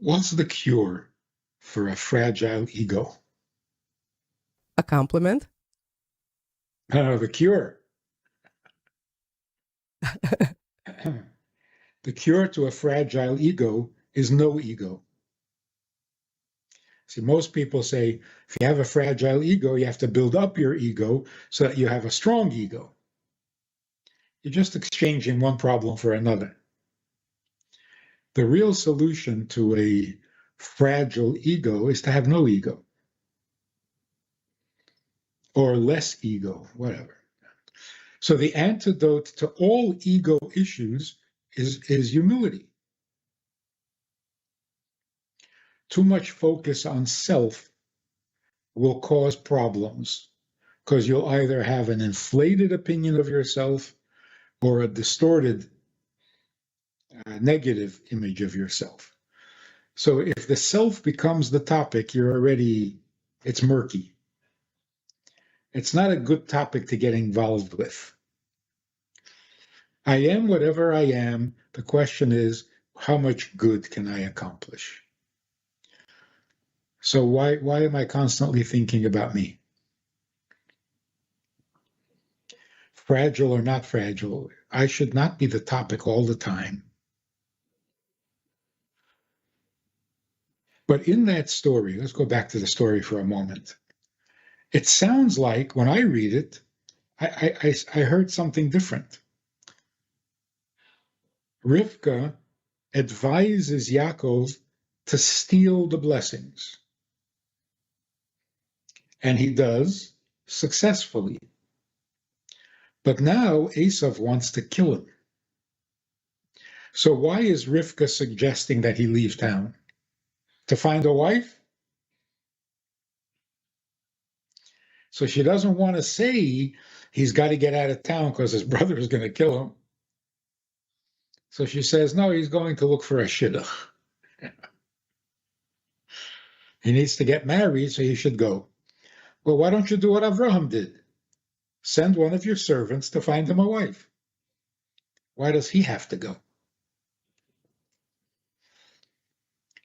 What's the cure for a fragile ego? A compliment? The cure. The cure to a fragile ego is no ego. See, most people say, if you have a fragile ego, you have to build up your ego so that you have a strong ego. You're just exchanging one problem for another. The real solution to a fragile ego is to have no ego. Or less ego, whatever. So the antidote to all ego issues is humility. Too much focus on self will cause problems because you'll either have an inflated opinion of yourself or a distorted negative image of yourself. So if the self becomes the topic, it's murky. It's not a good topic to get involved with. I am whatever I am. The question is, how much good can I accomplish? So why am I constantly thinking about me? Fragile or not fragile, I should not be the topic all the time. But in that story, let's go back to the story for a moment. It sounds like, when I read it, I heard something different. Rivka advises Yaakov to steal the blessings. And he does successfully. But now Esav wants to kill him. So why is Rivka suggesting that he leave town? To find a wife? So she doesn't want to say he's got to get out of town because his brother is going to kill him. So she says, no, he's going to look for a shidduch. He needs to get married, so he should go. Well, why don't you do what Avraham did? Send one of your servants to find him a wife. Why does he have to go?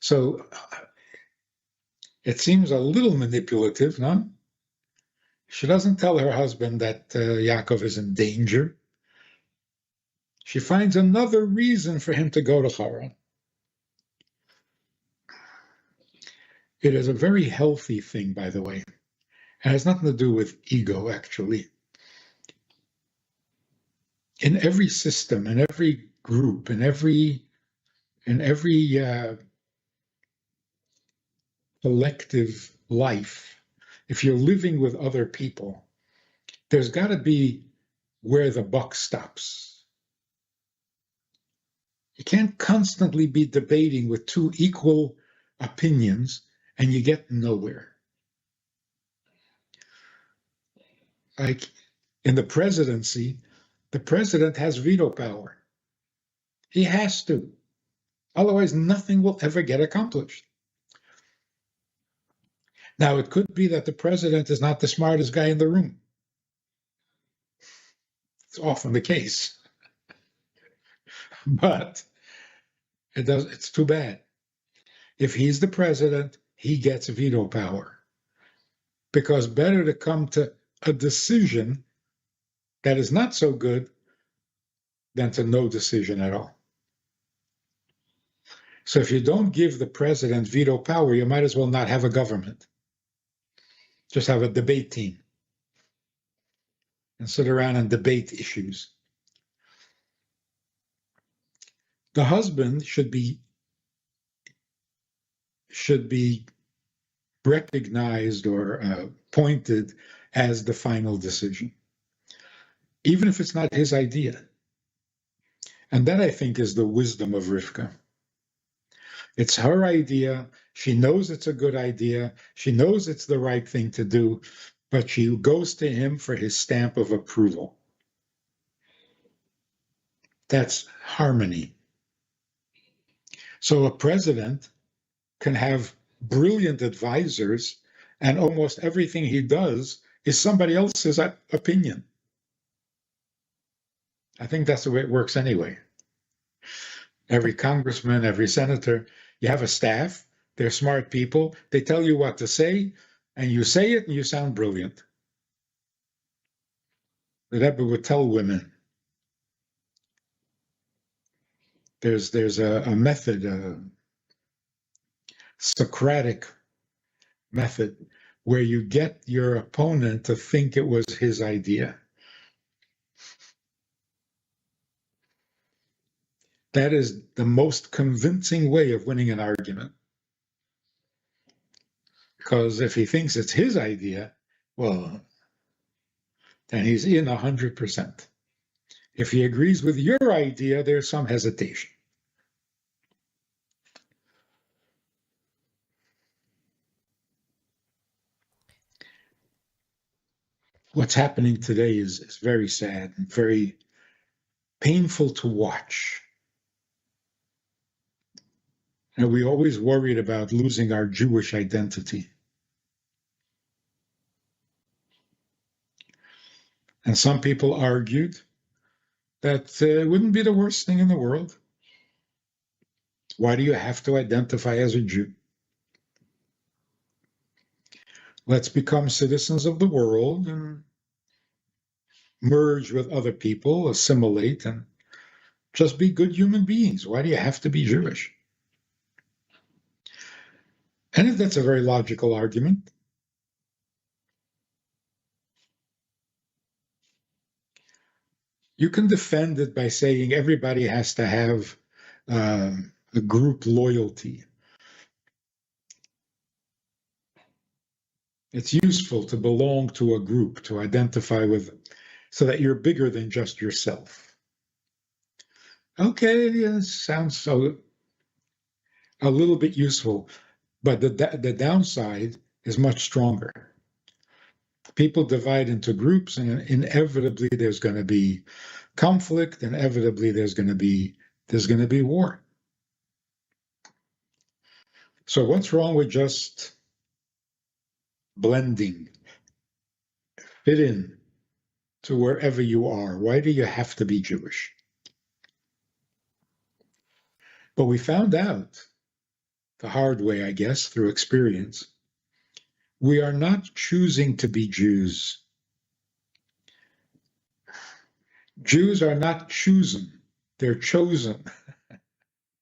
So it seems a little manipulative, no? She doesn't tell her husband that Yaakov is in danger. She finds another reason for him to go to Haran. It is a very healthy thing, by the way. It has nothing to do with ego, actually. In every system, in every group, in every collective life, if you're living with other people, there's got to be where the buck stops. You can't constantly be debating with two equal opinions and you get nowhere. Like in the presidency, the president has veto power. He has to. Otherwise, nothing will ever get accomplished. Now, it could be that the president is not the smartest guy in the room. It's often the case. But it's too bad. If he's the president, he gets veto power. Because better to come to a decision that is not so good than to no decision at all. So if you don't give the president veto power, you might as well not have a government. Just have a debate team and sit around and debate issues. The husband should be recognized or pointed as the final decision, even if it's not his idea. And that, I think, is the wisdom of Rivka. It's her idea. She knows it's a good idea. She knows it's the right thing to do, but she goes to him for his stamp of approval. That's harmony. So a president can have brilliant advisors, and almost everything he does is somebody else's opinion. I think that's the way it works anyway. Every congressman, every senator, You have a staff, they're smart people, they tell you what to say, and you say it and you sound brilliant. The Rebbe would tell women, there's a method, a Socratic method, where you get your opponent to think it was his idea. That is the most convincing way of winning an argument. Because if he thinks it's his idea, well, then he's in 100%. If he agrees with your idea, there's some hesitation. What's happening today is very sad and very painful to watch. And we always worried about losing our Jewish identity. And some people argued that it wouldn't be the worst thing in the world. Why do you have to identify as a Jew? Let's become citizens of the world and merge with other people, assimilate, and just be good human beings. Why do you have to be Jewish? And that's a very logical argument. You can defend it by saying everybody has to have a group loyalty. It's useful to belong to a group, to identify with, so that you're bigger than just yourself. Okay, yeah, sounds so a little bit useful, but the downside is much stronger. People divide into groups, and inevitably there's going to be conflict. Inevitably there's going to be war. So what's wrong with just blending, fit in to wherever you are? Why do you have to be Jewish? But we found out the hard way, I guess, through experience, we are not choosing to be Jews. Jews are not chosen, they're chosen.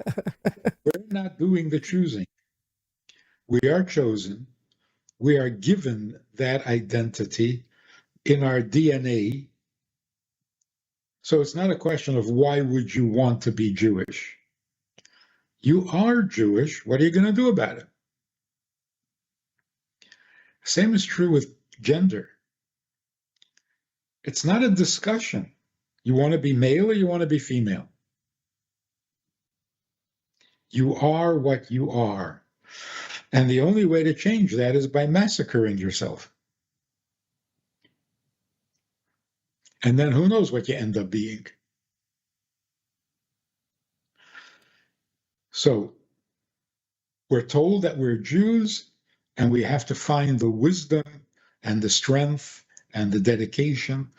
We're not doing the choosing. We are chosen. We are given that identity in our DNA. So it's not a question of why would you want to be Jewish? You are Jewish. What are you going to do about it? Same is true with gender. It's not a discussion. You want to be male or you want to be female? You are what you are. And the only way to change that is by massacring yourself. And then who knows what you end up being. So we're told that we're Jews, and we have to find the wisdom and the strength and the dedication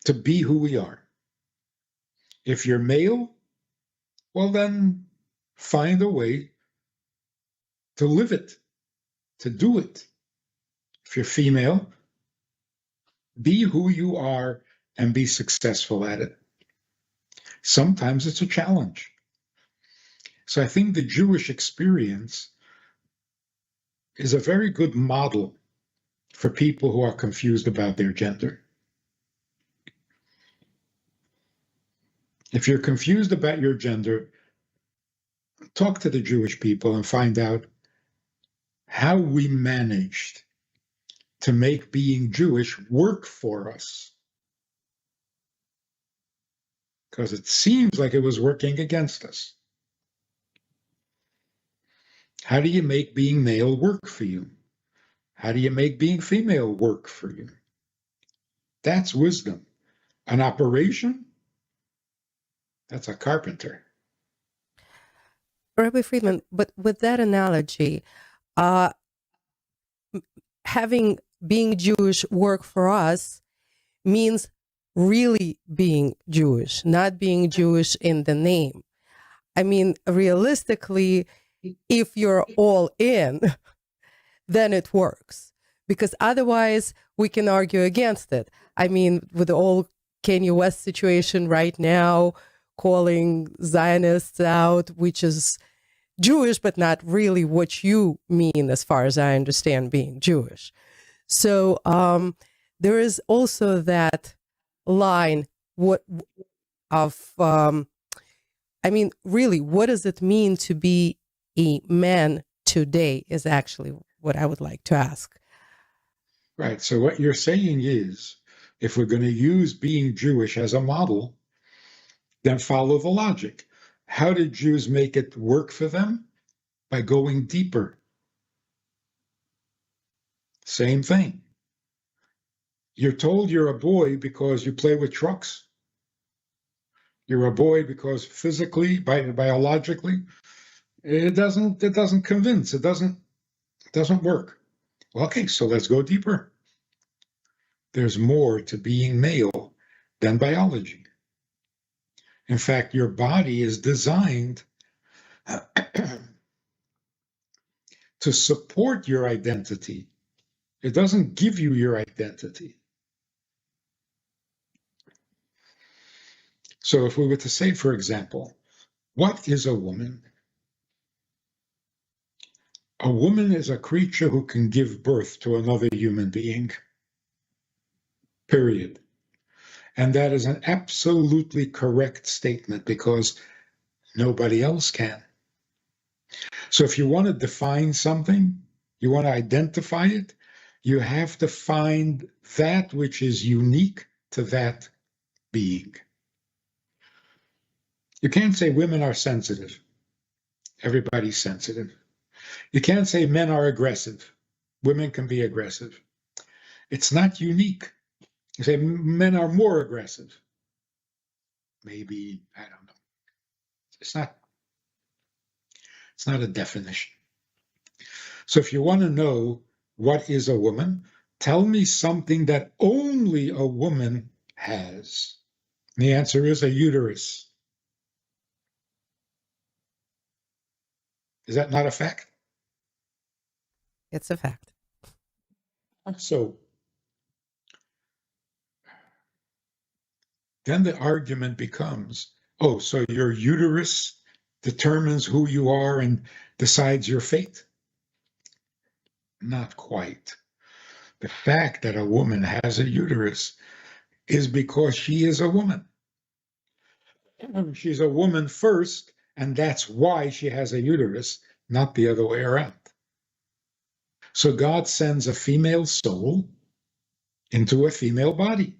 to be who we are. If you're male, well then find a way to live it, to do it. If you're female, be who you are and be successful at it. Sometimes it's a challenge. So I think the Jewish experience is a very good model for people who are confused about their gender. If you're confused about your gender, talk to the Jewish people and find out how we managed to make being Jewish work for us. Because it seems like it was working against us. How do you make being male work for you? How do you make being female work for you? That's wisdom. An operation, that's a carpenter. Rabbi Friedman, but with that analogy, being Jewish work for us means really being Jewish, not being Jewish in the name. I mean, realistically, if you're all in, then it works. Because otherwise, we can argue against it. I mean, with the whole Kanye West situation right now, calling Zionists out, which is Jewish, but not really what you mean, as far as I understand being Jewish. So there is also that line I mean, really, what does it mean to be a man today is actually what I would like to ask. Right. So what you're saying is, if we're going to use being Jewish as a model, then follow the logic. How did Jews make it work for them? By going deeper. Same thing. You're told you're a boy because you play with trucks. You're a boy because physically, biologically, it doesn't convince. It doesn't work. Well, okay, so let's go deeper. There's more to being male than biology. In fact, your body is designed to support your identity. It doesn't give you your identity. So if we were to say, for example, what is a woman? A woman is a creature who can give birth to another human being. Period. And that is an absolutely correct statement because nobody else can. So if you want to define something, you want to identify it, you have to find that which is unique to that being. You can't say women are sensitive. Everybody's sensitive. You can't say men are aggressive. Women can be aggressive. It's not unique. You say men are more aggressive. Maybe, I don't know. It's not a definition. So if you want to know what is a woman, tell me something that only a woman has. And the answer is a uterus. Is that not a fact? It's a fact. So then the argument becomes, oh, so your uterus determines who you are and decides your fate? Not quite. The fact that a woman has a uterus is because she is a woman. She's a woman first, and that's why she has a uterus, not the other way around. So God sends a female soul into a female body.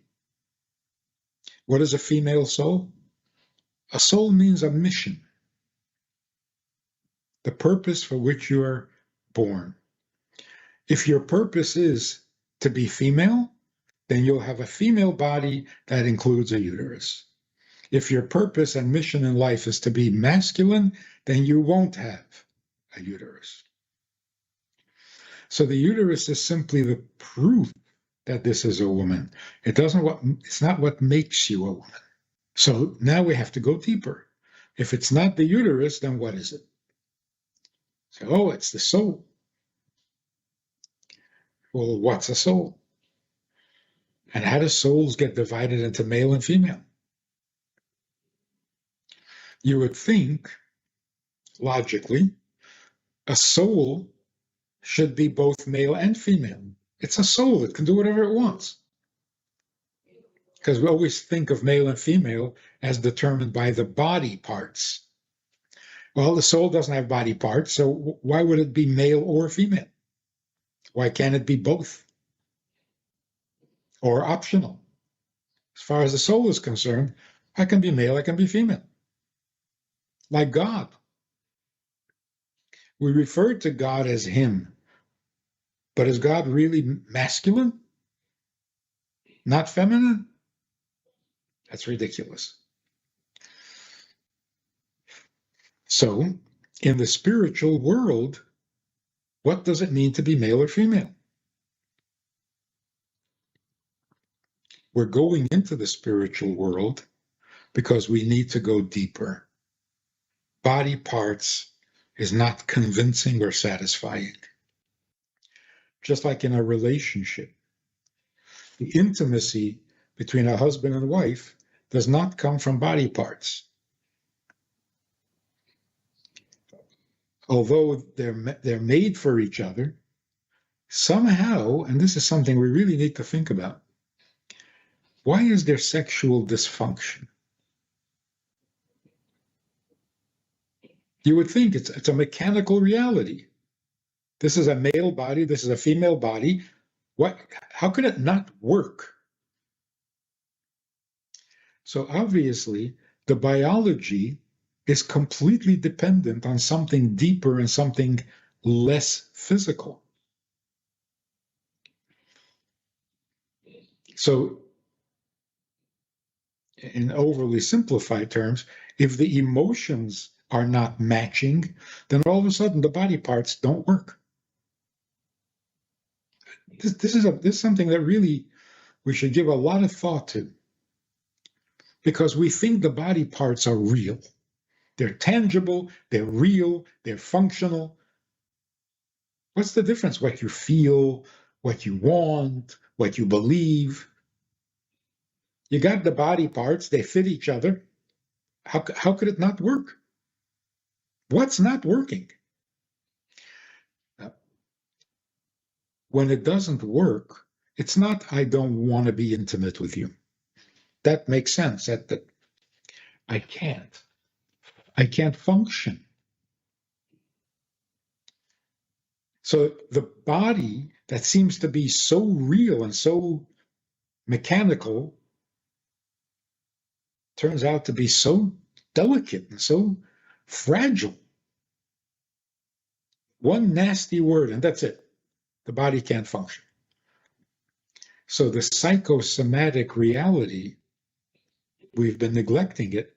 What is a female soul? A soul means a mission, the purpose for which you are born. If your purpose is to be female, then you'll have a female body that includes a uterus. If your purpose and mission in life is to be masculine, then you won't have a uterus. So the uterus is simply the proof that this is a woman. It's not what makes you a woman. So now we have to go deeper. If it's not the uterus, then what is it? So, oh, it's the soul. Well, what's a soul? And how do souls get divided into male and female? You would think, logically, a soul should be both male and female. It's a soul. It can do whatever it wants. Because we always think of male and female as determined by the body parts. Well, the soul doesn't have body parts, so why would it be male or female? Why can't it be both? Or optional? As far as the soul is concerned, I can be male, I can be female. Like God. We refer to God as him. But is God really masculine? Not feminine? That's ridiculous. So, in the spiritual world, what does it mean to be male or female? We're going into the spiritual world because we need to go deeper. Body parts is not convincing or satisfying. Just like in a relationship, the intimacy between a husband and wife does not come from body parts. Although they're made for each other, somehow, and this is something we really need to think about, why is there sexual dysfunction? You would think it's a mechanical reality. This is a male body, this is a female body. How can it not work? So obviously, the biology is completely dependent on something deeper and something less physical. So, in overly simplified terms, if the emotions are not matching, then all of a sudden the body parts don't work. This is something that really we should give a lot of thought to, because we think the body parts are real. They're tangible, they're real, they're functional. What's the difference? What you feel, what you want, what you believe. You got the body parts, they fit each other. How could it not work? What's not working? When it doesn't work, it's not, I don't want to be intimate with you. That makes sense. That I can't function. So the body that seems to be so real and so mechanical turns out to be so delicate and so fragile. One nasty word and that's it. The body can't function. So the psychosomatic reality, we've been neglecting it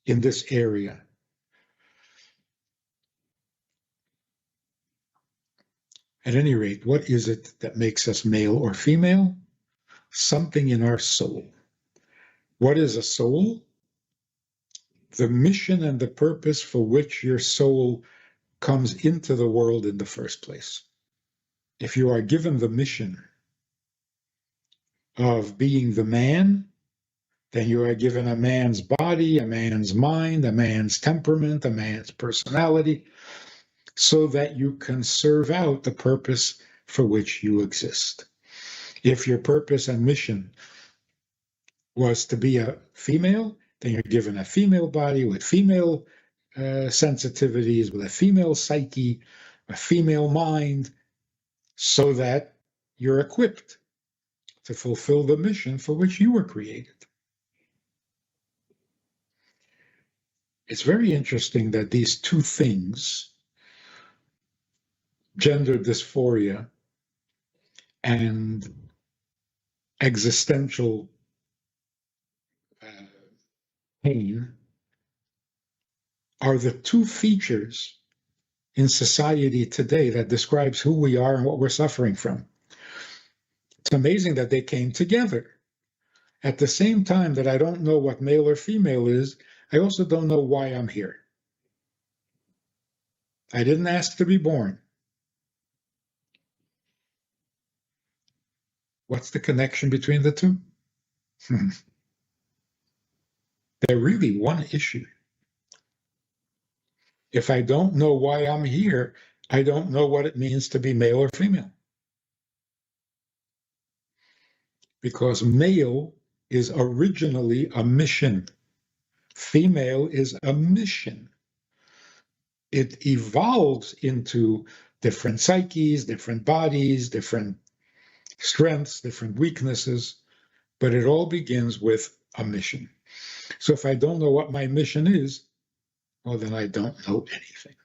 in this area. At any rate, what is it that makes us male or female? Something in our soul. What is a soul? The mission and the purpose for which your soul comes into the world in the first place. If you are given the mission of being the man, then you are given a man's body, a man's mind, a man's temperament, a man's personality, so that you can serve out the purpose for which you exist. If your purpose and mission was to be a female, then you're given a female body with female sensitivities, with a female psyche, a female mind, so that you're equipped to fulfill the mission for which you were created. It's very interesting that these two things, gender dysphoria and existential pain, are the two features in society today that describes who we are and what we're suffering from. It's amazing that they came together. At the same time that I don't know what male or female is, I also don't know why I'm here. I didn't ask to be born. What's the connection between the two? They're really one issue. If I don't know why I'm here, I don't know what it means to be male or female. Because male is originally a mission. Female is a mission. It evolves into different psyches, different bodies, different strengths, different weaknesses, but it all begins with a mission. So if I don't know what my mission is, well, then I don't know anything.